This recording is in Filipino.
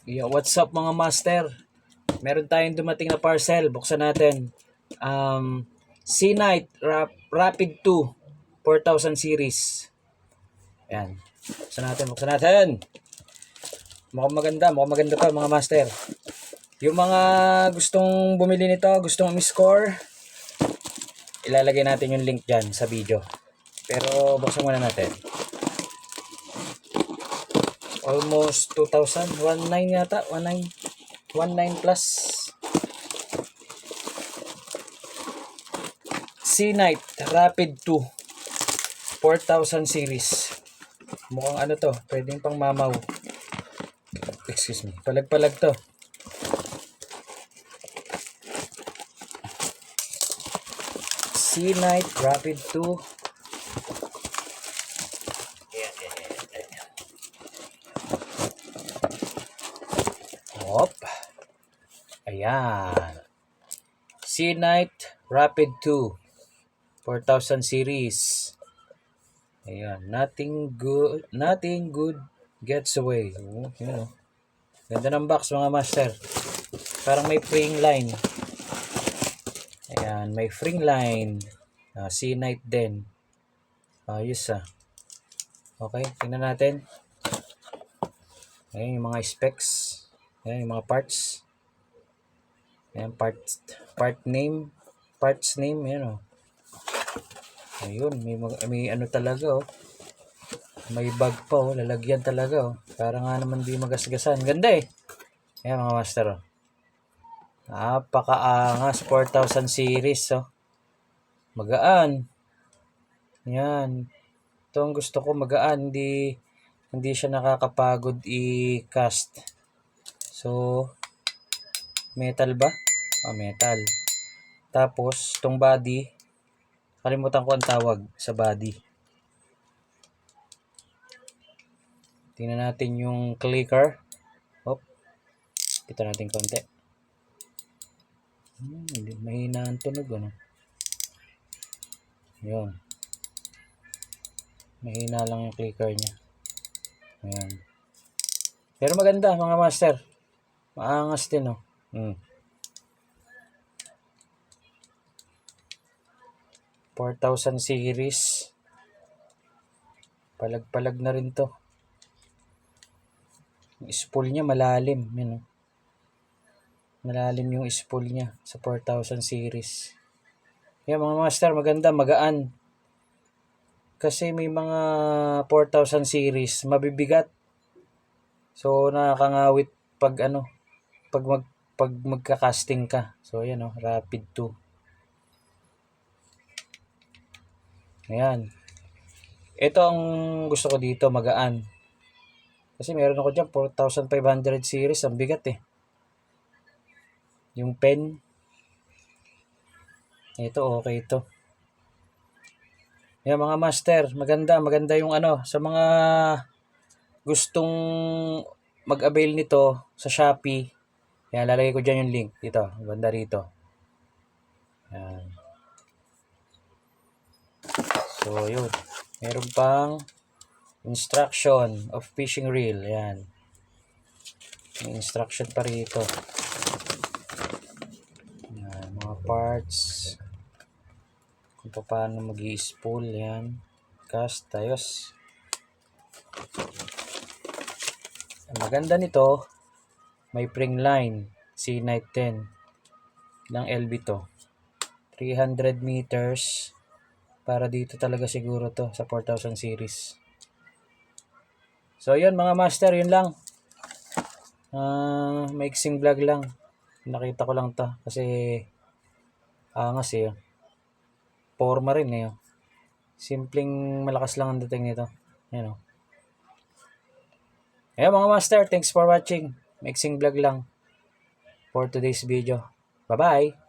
Yo, what's up mga master? Meron tayong dumating na parcel. Buksan natin. C-Night Rapid 2 4000 series. Yan. Buksan natin. Mukhang maganda to mga master. Yung mga gustong bumili nito, gustong score, ilalagay natin yung link dyan sa video. Pero buksan muna natin. Almost 2,000, 1,900 yata, 1,900 plus. C-Night Rapid 2 4,000 series. Mukhang ano to, pwedeng pang mamaw. Excuse me, palag-palag to. C-Night Rapid 2. Hop. Ayan. C-Night Rapid 2 4,000 series. Ayan. Nothing good gets away. Oh, yun oh. Ganda ng box mga master. Parang may freeing line. Ayan. May freeing line. C-Night din. Ayos ah. Okay. Tingnan natin. Ayan yung mga specs. Ayan yung mga parts. Ayan, parts name. Ayan oh. Ayun, may ano talaga oh. May bag pa oh, lalagyan talaga oh. Para nga naman di magasgasan. Ganda eh. Ayan mga master oh. Napakaangas, 4,000 series oh. Magaan. Ayan. Ito ang gusto ko, magaan. Hindi siya nakakapagod i-cast. So, metal ba? Metal. Tapos, itong body, kalimutan ko ang tawag sa body. Tingnan natin yung clicker. Hop. Kita natin konti. Mahina ang tunog ano. Yun. Mahina lang yung clicker niya. Ayan. Pero maganda mga master. Maangas din oh. 4,000 series. Palag-palag na rin to. Yung spool niya malalim. Yun, oh. Malalim yung spool niya sa 4,000 series. Yan mga master, maganda, magaan. Kasi may mga 4,000 series, mabibigat. So nakakangawit pag pag magka-casting ka. So ayan oh, Rapid 2. Ayan. Ito ang gusto ko dito, magaan. Kasi meron ako dyan, 4,500 series. Ang bigat eh. Yung pen. Ito, okay ito. Yan mga master, maganda yung ano. Sa mga gustong mag-avail nito sa Shopee, yan, lalagay ko dyan yung link. Dito, banda rito. Yan. So, yun. Meron pang instruction of fishing reel. Yan. May instruction pa rito. Yan, mga parts. Kung paano mag-i-spool. Yan. Cast. Ayos. Ang maganda nito, may spring line. C-Night 10. Ilang LB to? 300 meters. Para dito talaga siguro to sa 4,000 series. So yun mga master, yun lang. Maiksing vlog lang. Nakita ko lang to kasi angas eh. Forma rin eh. Simpleng malakas lang ang dating nito. Yan oh. Ayan mga master, thanks for watching. Mixing vlog lang for today's video. Bye-bye!